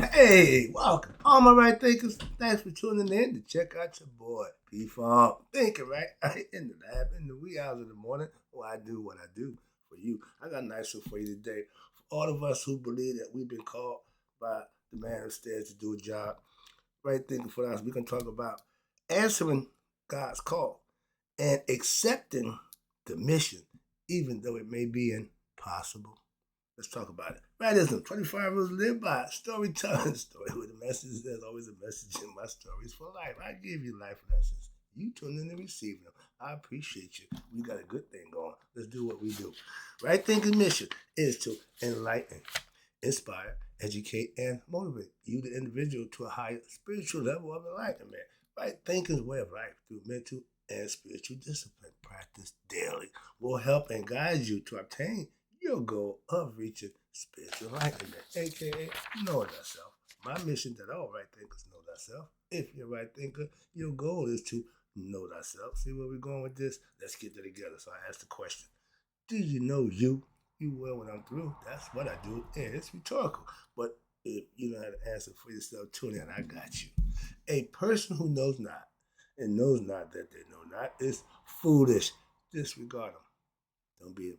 Hey, welcome. All my right thinkers, thanks for tuning in to check out your boy, P-Funk. Thinking, right? In the lab, in the wee hours of the morning, I do what I do for you. I got a nice one for you today. For all of us who believe that we've been called by the man upstairs to do a job, right thinking for us, we can talk about answering God's call and accepting the mission, even though it may be impossible. Let's talk about it. Radism, 25 rules to live by. Storytelling. Story with a message. There's always a message in my stories for life. I give you life lessons. You tune in and receive them. I appreciate you. We got a good thing going. Let's do what we do. Right thinking mission is to enlighten, inspire, educate, and motivate you, the individual, to a higher spiritual level of enlightenment. Right thinking's way of life through mental and spiritual discipline practice daily will help and guide you to obtain your goal of reaching spiritual enlightenment, aka know thyself. My mission that all right thinkers know thyself. If you're a right thinker, your goal is to know thyself. See where we're going with this? Let's get that together. So I asked the question: do you know you? You will when I'm through. That's what I do. And it's rhetorical. But if you know how to answer for yourself, tune in. I got you. A person who knows not and knows not that they know not is foolish. Disregard them. Don't be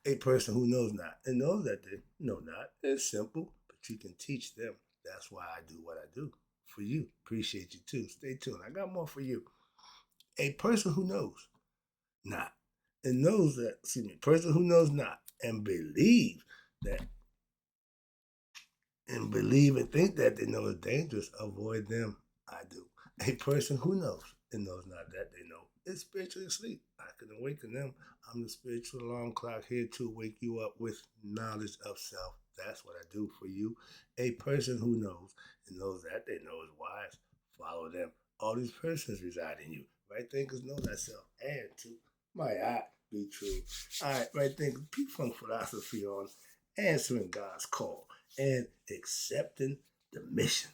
a person who knows not and knows that they know not. It's simple, but you can teach them. That's why I do what I do for you. Appreciate you too. Stay tuned. I got more for you. A person who knows not and knows that, person who knows not and that believe and think that they know is dangerous, avoid them. I do. A person who knows and knows not that they know is spiritually asleep. I can awaken them. I'm the spiritual alarm clock here to wake you up with knowledge of self. That's what I do for you. A person who knows and knows that they know is wise. Follow them. All these persons reside in you. Right thinkers know thyself. And to my eye be true. All right, right thinkers, P-Funk philosophy on answering God's call and accepting the mission,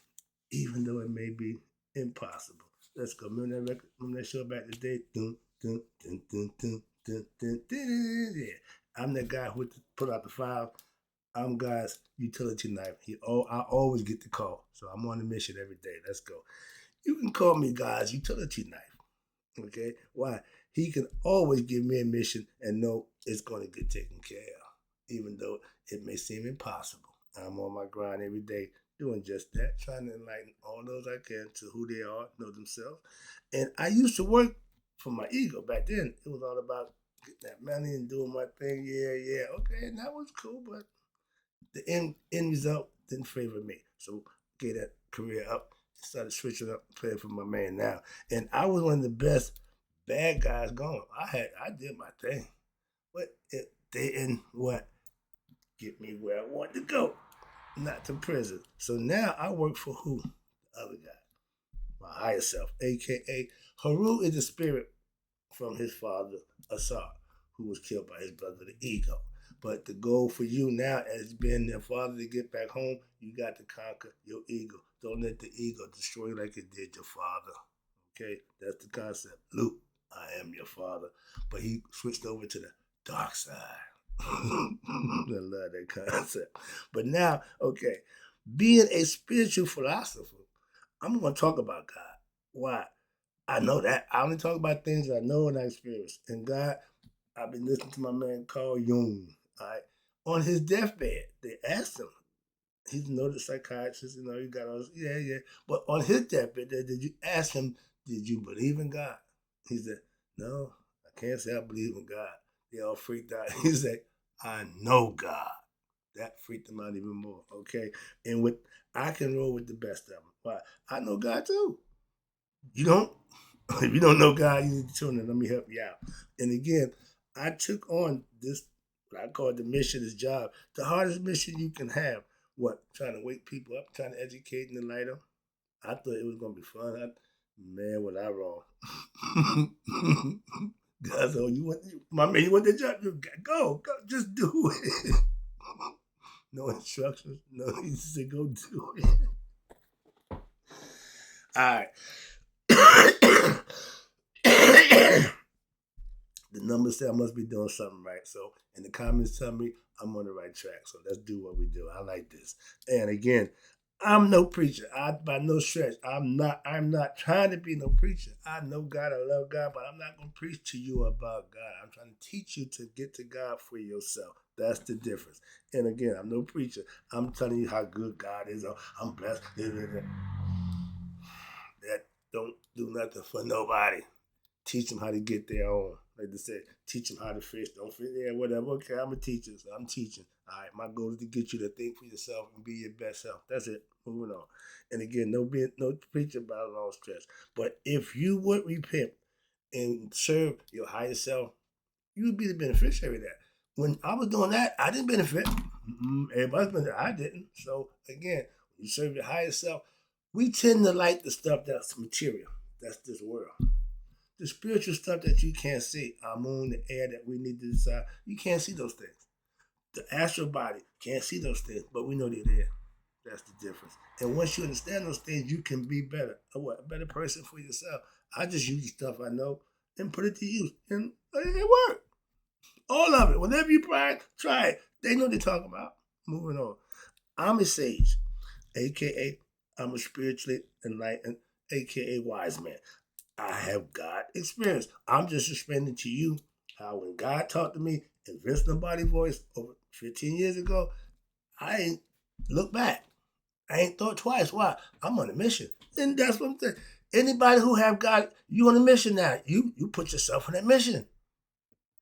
even though it may be impossible. Let's go. Remember that record? Remember that show back in the day? Dun, dun, dun, dun, dun, dun, dun, dun, yeah. I'm that guy who put out the file. I'm God's utility knife. I always get the call. So I'm on a mission every day. Let's go. You can call me God's utility knife. Okay? Why? He can always give me a mission and know it's going to get taken care of, even though it may seem impossible. I'm on my grind every day doing just that, trying to enlighten all those I can to who they are, know themselves. And I used to work for my ego back then. It was all about getting that money and doing my thing. Yeah, yeah, okay, and that was cool, but the end result didn't favor me. So gave that career up, started switching up, playing for my man now. And I was one of the best bad guys going. I did my thing. But it didn't get me where I wanted to go, not to prison. So now I work for who? The other guy, my higher self, aka Haru is the spirit from his father, Asar, who was killed by his brother, the ego. But the goal for you now, as being their father, to get back home, you got to conquer your ego. Don't let the ego destroy you like it did your father. Okay, that's the concept. Luke, I am your father. But he switched over to the dark side. I love that concept. But now, okay, being a spiritual philosopher, I'm going to talk about God. Why? I know that. I only talk about things I know and I experience. And God, I've been listening to my man Carl Jung. All right? On his deathbed, they asked him. He's a noted psychiatrist, he got all this, yeah, yeah. But on his deathbed, did you ask him, did you believe in God? He said, no, I can't say I believe in God. They all freaked out. He said, I know God. That freaked them out even more, okay? And with I can roll with the best of them. Why? I know God too. You don't? If you don't know God, you need to tune in. Let me help you out. And again, I took on this, what I call the mission, this job, the hardest mission you can have. What? Trying to wake people up, trying to educate and enlighten them. I thought it was going to be fun. Man, was I wrong. Guys, oh, my man, you want the job? You go, just do it. No instructions. No, he just said go do it. All right. The numbers say I must be doing something right. So, and the comments tell me I'm on the right track. So let's do what we do. I like this. And again, I'm no preacher. I by no stretch. I'm not trying to be no preacher. I know God, I love God, but I'm not gonna preach to you about God. I'm trying to teach you to get to God for yourself. That's the difference. And again, I'm no preacher. I'm telling you how good God is. Oh, I'm blessed. That don't do nothing for nobody. Teach them how to get their own. Like they said, teach them how to fish. Don't fish there, whatever. Okay, I'm a teacher, so I'm teaching. All right, my goal is to get you to think for yourself and be your best self. That's it. Moving on. And again, no preaching about long stretch. But if you would repent and serve your higher self, you would be the beneficiary of that. When I was doing that, I didn't benefit. Everybody's been there. I didn't. So again, when you serve your higher self, we tend to like the stuff that's material. That's this world. The spiritual stuff that you can't see, our moon, the air that we need to decide, you can't see those things. The astral body can't see those things, but we know they're there. That's the difference. And once you understand those things, you can be better. A better person for yourself. I just use the stuff I know and put it to use. And it worked. All of it. Whenever you try it. They know what they're talking about. Moving on. I'm a sage, aka I'm a spiritually enlightened, aka wise man. I have God experience. I'm just explaining to you how when God talked to me in Vince Body voice over 15 years ago, I ain't look back. I ain't thought twice. Why? I'm on a mission. And that's what I'm saying. Anybody who have God, you on a mission now. You put yourself on that mission.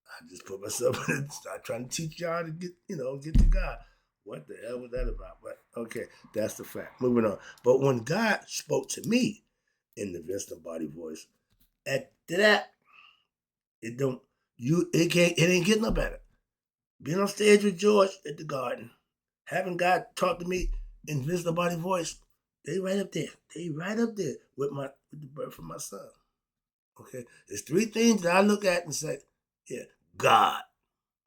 I just put myself in it, start trying to teach y'all to get to God. What the hell was that about? But okay, that's the fact. Moving on. But when God spoke to me in the Vince Body voice, after that, it don't it ain't getting no better. Being on stage with George at the Garden, having God talk to me in Vince Body voice, they right up there. They right up there with the birth of my son. Okay, there's three things that I look at and say, yeah, God.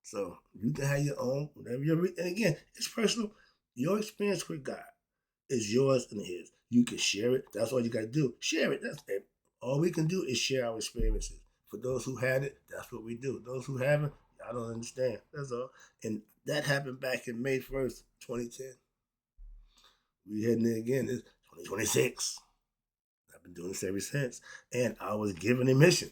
So you can have your own, whatever and again, it's personal. Your experience with God is yours and his. You can share it. That's all you got to do. Share it. That's it. All we can do is share our experiences. For those who had it, that's what we do. Those who haven't, I don't understand. That's all. And that happened back in May 1st, 2010. We heading there again. It's 2026. I've been doing this ever since. And I was given a mission.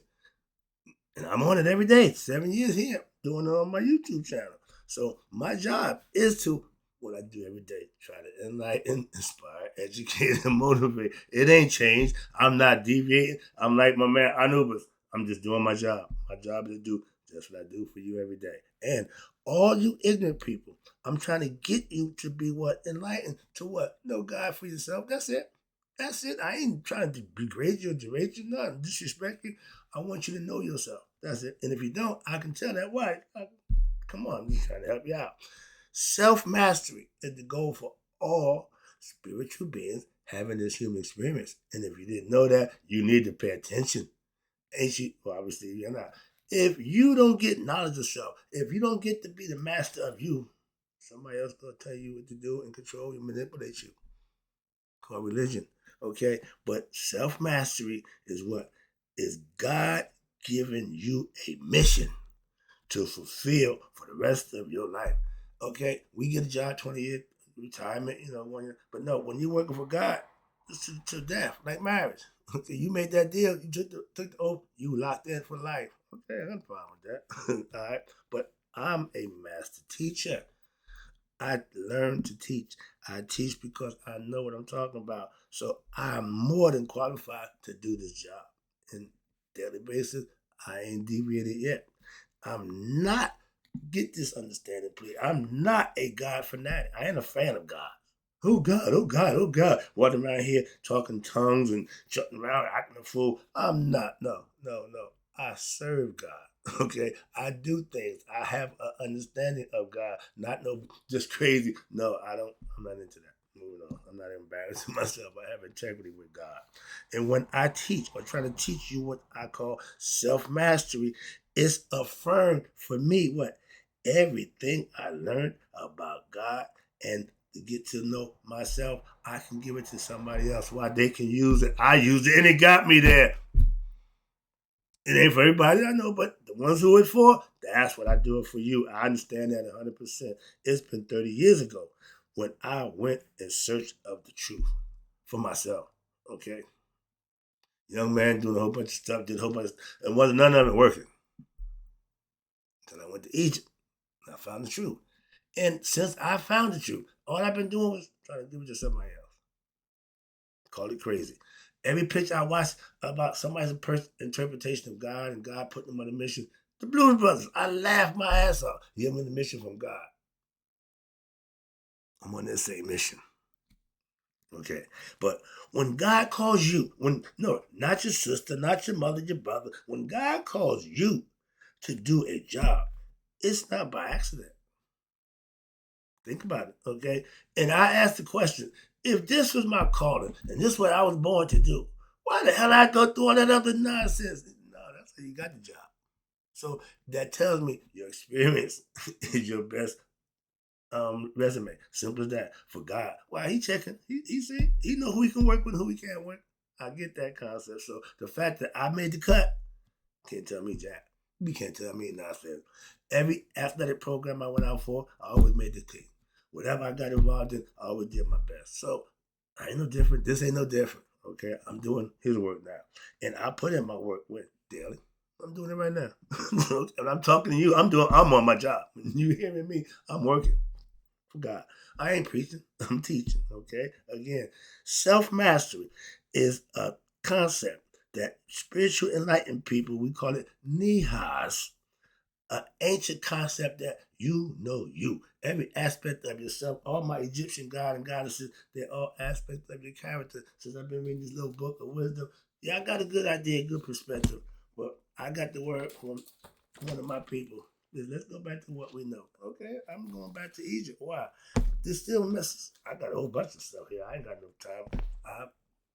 And I'm on it every day. 7 years here, doing it on my YouTube channel. So my job is to, what I do every day, try to enlighten, inspire, educate, and motivate. It ain't changed. I'm not deviating. I'm like my man Anubis. I'm just doing my job. My job is to do just what I do for you every day. And all you ignorant people, I'm trying to get you to be what? Enlightened to what? Know God for yourself. That's it. That's it. I ain't trying to degrade you or derate you, nothing, disrespect you. I want you to know yourself. That's it. And if you don't, I can tell that why. Come on, I'm just trying to help you out. Self mastery is the goal for all spiritual beings having this human experience. And if you didn't know that, you need to pay attention. Ain't you? Well, obviously, you're not. If you don't get knowledge of self, if you don't get to be the master of you, somebody else gonna tell you what to do and control you, manipulate you. Called religion. Okay? But self mastery is what? Is God giving you a mission to fulfill for the rest of your life. Okay? We get a job 20 years, retirement, 1 year. But no, when you're working for God, it's to death, like marriage. Okay, you made that deal, you took the oath, you locked in for life. Okay, I got no problem with that. All right. But I'm a master teacher. I learned to teach. I teach because I know what I'm talking about. So I'm more than qualified to do this job. And daily basis, I ain't deviated yet. I'm not, get this understanding, please. I'm not a God fanatic. I ain't a fan of God. Oh God, oh God, oh God. Walking around here talking tongues and jumping around acting a fool. I'm not. No, no, no. I serve God. Okay, I do things. I have an understanding of God. Not no just crazy. No, I don't. I'm not into that. Moving on. I'm not embarrassing myself. I have integrity with God. And when I teach or try to teach you what I call self mastery, it's affirmed for me what everything I learned about God and to get to know myself, I can give it to somebody else. Why they can use it, I use it, and it got me there. It ain't for everybody I know, but the ones who it's for, that's what I do it for you. I understand that 100%. It's been 30 years ago when I went in search of the truth for myself. Okay, young man doing a whole bunch of stuff, did a whole bunch, and wasn't none of it working. Until I went to Egypt, and I found the truth. And since I found the truth, all I've been doing was trying to give it to somebody else. Call it crazy. Every picture I watch about somebody's interpretation of God and God putting them on a mission, the Blues Brothers, I laugh my ass off. Give them the mission from God. I'm on that same mission. Okay. But when God calls you, not your sister, not your mother, your brother, when God calls you to do a job, it's not by accident. Think about it, okay? And I asked the question, if this was my calling and this is what I was born to do, why the hell I go through all that other nonsense? No, that's how you got the job. So that tells me your experience is your best resume. Simple as that. For God, why he checking? He see, he know who he can work with, who he can't work. I get that concept. So the fact that I made the cut can't tell me jack. You can't tell me nothing. Every athletic program I went out for, I always made the team. Whatever I got involved in, I always did my best. So I ain't no different. This ain't no different. Okay, I'm doing his work now, and I put in my work with daily. I'm doing it right now, and I'm talking to you. I'm on my job. You hearing me? I'm working for God. I ain't preaching. I'm teaching. Okay. Again, self mastery is a concept that spiritual enlightened people, we call it nihas, an ancient concept that you know you. Every aspect of yourself, all my Egyptian god and goddesses, they're all aspects of your character. Since I've been reading this little book of wisdom, yeah, I got a good idea, good perspective. But I got the word from one of my people. Let's go back to what we know. Okay, I'm going back to Egypt. Why? There's still messes. I got a whole bunch of stuff here. I ain't got no time. I'll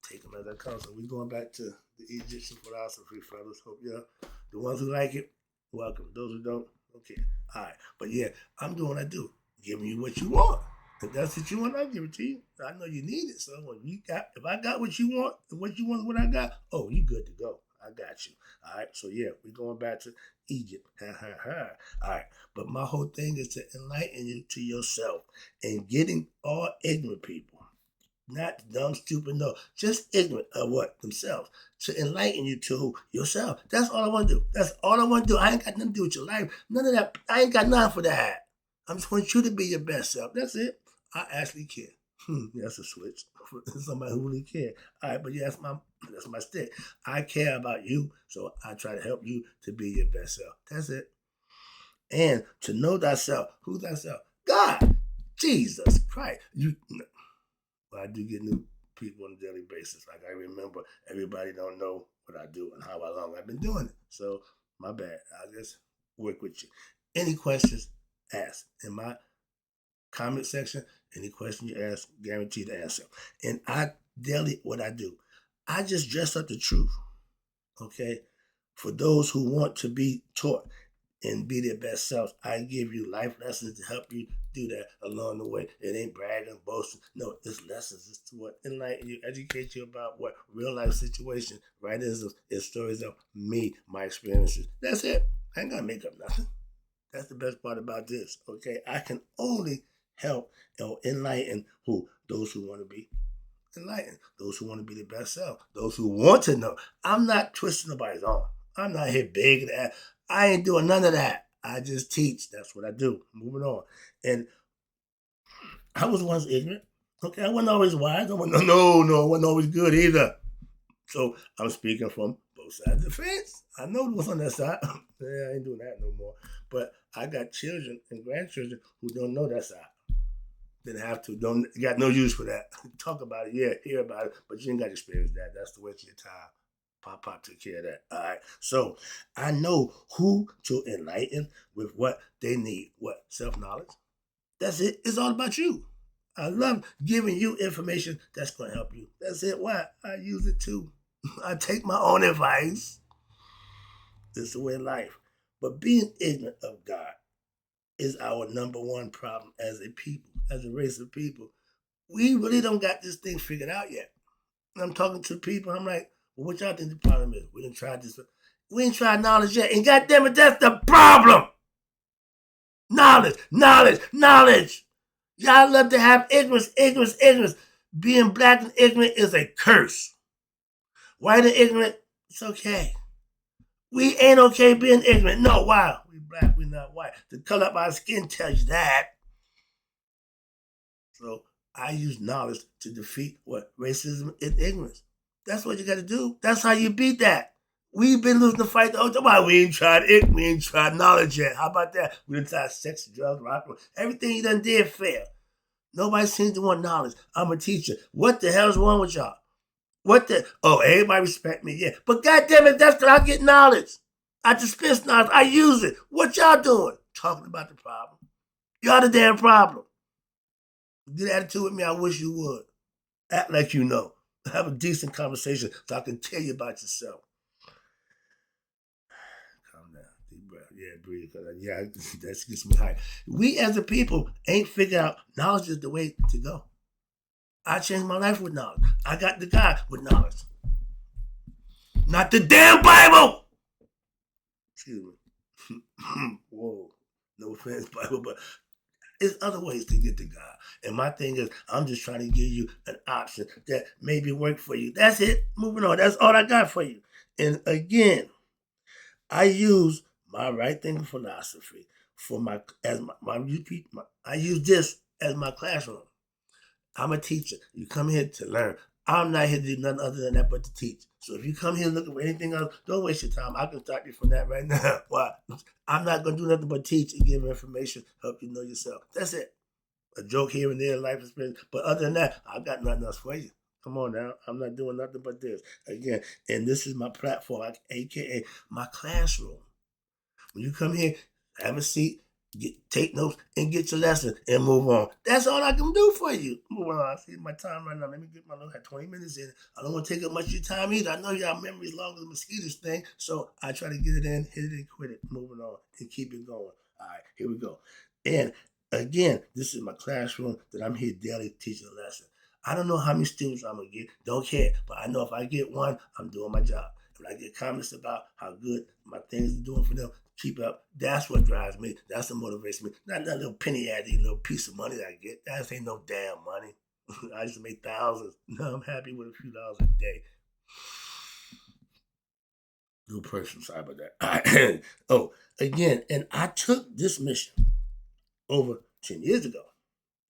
take them as I come. So we're going back to the Egyptian philosophy, fellas. Hope y'all, the ones who like it, welcome. Those who don't, okay. All right. But yeah, I'm doing what I do. Giving you what you want. If that's what you want, I'll give it to you. I know you need it. So if I got what you want and what you want, what I got, oh, you good to go. I got you. All right. So yeah, we're going back to Egypt. All right. But my whole thing is to enlighten you to yourself and getting all ignorant people, not dumb, stupid, no, just ignorant of what? Themselves. To enlighten you to who? Yourself. That's all I want to do. That's all I want to do. I ain't got nothing to do with your life. None of that. I ain't got nothing for that. I just want you to be your best self. That's it. I actually care. That's a switch for somebody who really cares. All right, but yeah, that's my stick. I care about you, so I try to help you to be your best self. That's it. And to know thyself. Who's thyself? God. Jesus Christ. I do get new people on a daily basis. Like I remember, everybody don't know what I do and how long I've been doing it. So my bad. I'll just work with you. Any questions? Ask. In my comment section, any question you ask, guaranteed to answer. And I daily, what I do, I just dress up the truth. Okay, for those who want to be taught and be their best selves, I give you life lessons to help you do that along the way. It ain't bragging, boasting. No, it's lessons. It's to what enlighten you, educate you about what real life situation, right? It's stories of me, my experiences. That's it. I ain't gotta make up nothing. That's the best part about this. Okay, I can only help or enlighten who? Those who want to be enlightened, those who want to be the best self, those who want to know. I'm not twisting nobody's arm. I'm not here begging that. I ain't doing none of that. I just teach. That's what I do. Moving on. And I was once ignorant. Okay, I wasn't always wise. I wasn't always good either. So I'm speaking from both sides of the fence. I know what's on that side. Yeah, I ain't doing that no more. But I got children and grandchildren who don't know that side. Didn't have to. Don't got no use for that. Talk about it, yeah, hear about it, but you ain't got to experience that. That's the waste of your time. Pop took care of that. All right. So I know who to enlighten with what they need. What? Self-knowledge. That's it. It's all about you. I love giving you information that's going to help you. That's it. Why? I use it too. I take my own advice. It's the way of life. But being ignorant of God is our number one problem as a people, as a race of people. We really don't got this thing figured out yet. And I'm talking to people, I'm like, well, what y'all think the problem is? We didn't try this. We ain't tried knowledge yet. And goddamn it, that's the problem. Knowledge. Y'all love to have ignorance. Being black and ignorant is a curse. White and ignorant, it's okay. We ain't okay being ignorant. No, why? We black, we not white. The color of our skin tells you that. So I use knowledge to defeat what? Racism and ignorance. That's what you got to do. That's how you beat that. We've been losing the fight the whole time. Why? We ain't tried it. We ain't tried knowledge yet. How about that? We done tried sex, drugs, rock, everything you done did fail. Nobody seems to want knowledge. I'm a teacher. What the hell's wrong with y'all? What the? Oh, everybody respect me, yeah. But goddamn it, that's because I get knowledge. I dispense knowledge. I use it. What y'all doing? Talking about the problem. Y'all the damn problem. Good attitude with me, I wish you would. Act like you know. Have a decent conversation so I can tell you about yourself. Calm down. Deep breath. Yeah, breathe. Yeah, that gets me high. We as a people ain't figured out knowledge is the way to go. I changed my life with knowledge. I got the guy with knowledge. Not the damn Bible! Excuse me. Whoa. No offense, Bible, but there's other ways to get to God. And my thing is, I'm just trying to give you an option that maybe work for you. That's it. Moving on. That's all I got for you. And again, I use my right thinking philosophy for I use this as my classroom. I'm a teacher. You come here to learn. I'm not here to do nothing other than that but to teach. So if you come here looking for anything else, don't waste your time. I can start you from that right now. Why? I'm not going to do nothing but teach and give information, help you know yourself. That's it. A joke here and there, life experience. But other than that, I got nothing else for you. Come on now. I'm not doing nothing but this. Again, and this is my platform, aka my classroom. When you come here, have a seat, take notes, and get your lesson, and move on. That's all I can do for you. Move on. I see my time right now. Let me get my note. I had 20 minutes in. I don't want to take up much of your time either. I know y'all memory is longer than mosquitoes thing, so I try to get it in, hit it, and quit it. Moving on and keep it going. All right, here we go. And again, this is my classroom that I'm here daily teaching a lesson. I don't know how many students I'm going to get. Don't care. But I know if I get one, I'm doing my job. When I get comments about how good my things are doing for them, keep up. That's what drives me. That's what motivates me. Not that little penny addy, little piece of money that I get. That ain't no damn money. I used to make thousands. Now I'm happy with a few dollars a day. Good person, sorry about that. Oh, again, and I took this mission over 10 years ago,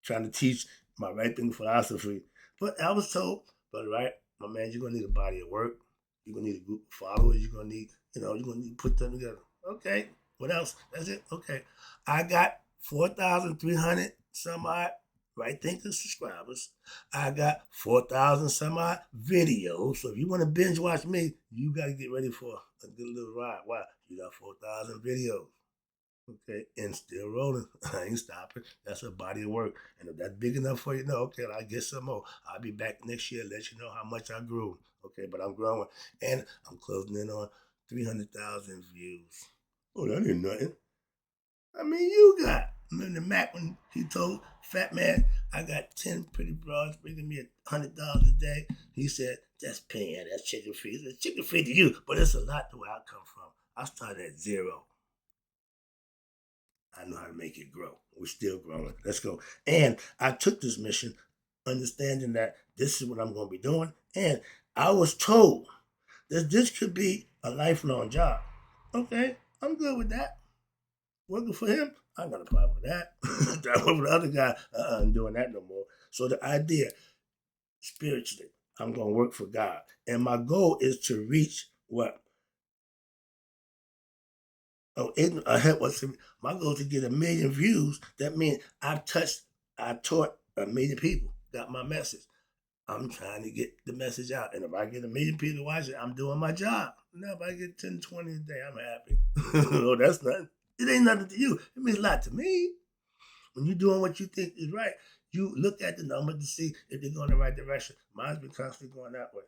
trying to teach my right thinking philosophy. But I was told, brother, right, my man, you're gonna need a body of work. You're gonna need a group of followers. You're gonna need, you're gonna need to put them together. Okay. What else? That's it. Okay. I got 4,300 some odd right thinking subscribers. I got 4,000 some odd videos. So if you want to binge watch me, you got to get ready for a good little ride. Why? You got 4,000 videos. Okay, and still rolling. I ain't stopping. That's a body of work. And if that's big enough for you, no, okay, I'll get some more. I'll be back next year, let you know how much I grew. Okay, but I'm growing. And I'm closing in on 300,000 views. Oh, that ain't nothing. I mean, you got. Remember Mac when he told Fat Man, I got 10 pretty broads bringing me $100 a day. He said, that's paying, that's chicken feed. It's chicken feed to you, but it's a lot to where I come from. I started at zero. I know how to make it grow. We're still growing. Let's go. And I took this mission understanding that this is what I'm going to be doing. And I was told that this could be a lifelong job. Okay, I'm good with that. Working for him, I ain't got a problem with that. That one with the other guy, I'm doing that no more. So the idea, spiritually, I'm going to work for God. And my goal is to reach what? Oh, my goal is to get 1 million views. That means I taught 1 million people, got my message. I'm trying to get the message out. And if I get 1 million people to watch it, I'm doing my job. Now, if I get 10, 20 a day, I'm happy. Oh, that's nothing. It ain't nothing to you. It means a lot to me. When you're doing what you think is right, you look at the numbers to see if they're going the right direction. Mine's been constantly going that way.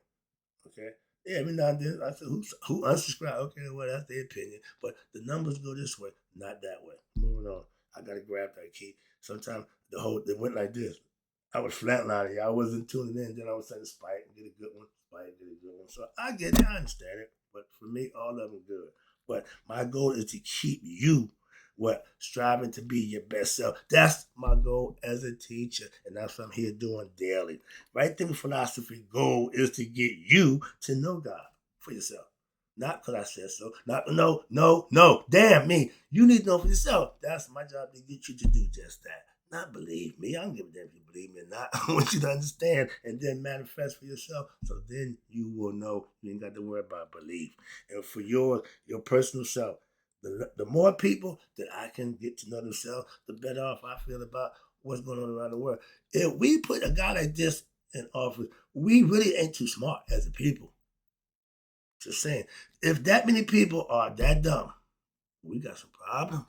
Okay? Yeah, every now and then I say, who unsubscribe? Okay, well, that's their opinion. But the numbers go this way, not that way. Moving on. I got to grab that key. Sometimes they went like this. I was flatlining. I wasn't tuning in. Then I was saying spike, get a good one. Spike, get a good one. So I get it. I understand it. But for me, all of them good. But my goal is to keep you what? Striving to be your best self. That's my goal as a teacher, and that's what I'm here doing daily. Right thinking philosophy goal is to get you to know God for yourself. Not because I said so. Not no. Damn me. You need to know for yourself. That's my job to get you to do just that. Not believe me. I don't give a damn if you believe me or not. I want you to understand and then manifest for yourself. So then you will know you ain't got to worry about belief. And for your personal self, the more people that I can get to know themselves, the better off I feel about what's going on around the world. If we put a guy like this in office, we really ain't too smart as a people. Just saying. If that many people are that dumb, we got some problems.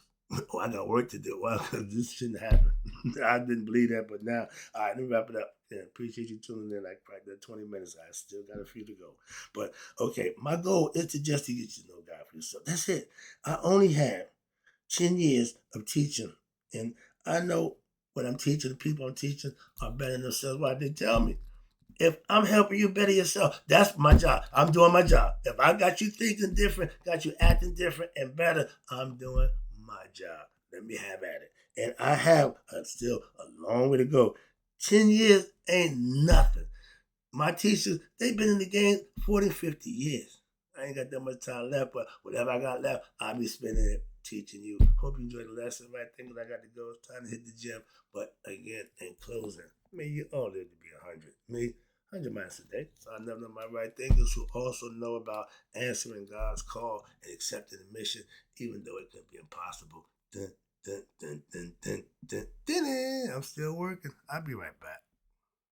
Oh, I got work to do. Well, this shouldn't happen. I didn't believe that, but now, all right, let me wrap it up. Yeah, appreciate you tuning in like probably 20 minutes. I still got a few to go. But okay, my goal is to just to get you to know God for yourself. That's it. I only have 10 years of teaching. And I know what I'm teaching, the people I'm teaching are better than themselves. Why they tell me. If I'm helping you better yourself, that's my job. I'm doing my job. If I got you thinking different, got you acting different and better, I'm doing my job. Let me have at it. And I have still a long way to go. 10 years ain't nothing. My teachers, they've been in the game 40, 50 years. I ain't got that much time left, but whatever I got left, I'll be spending it teaching you. Hope you enjoyed the lesson. Right thinking I got to go. It's time to hit the gym. But again, in closing, may you all live to be 100. Me, 100 miles a day. So I never know my right thinkers who also know about answering God's call and accepting the mission, even though it can be impossible. Dun, dun, dun, dun, dun, dun, dun, dun. I'm still working. I'll be right back.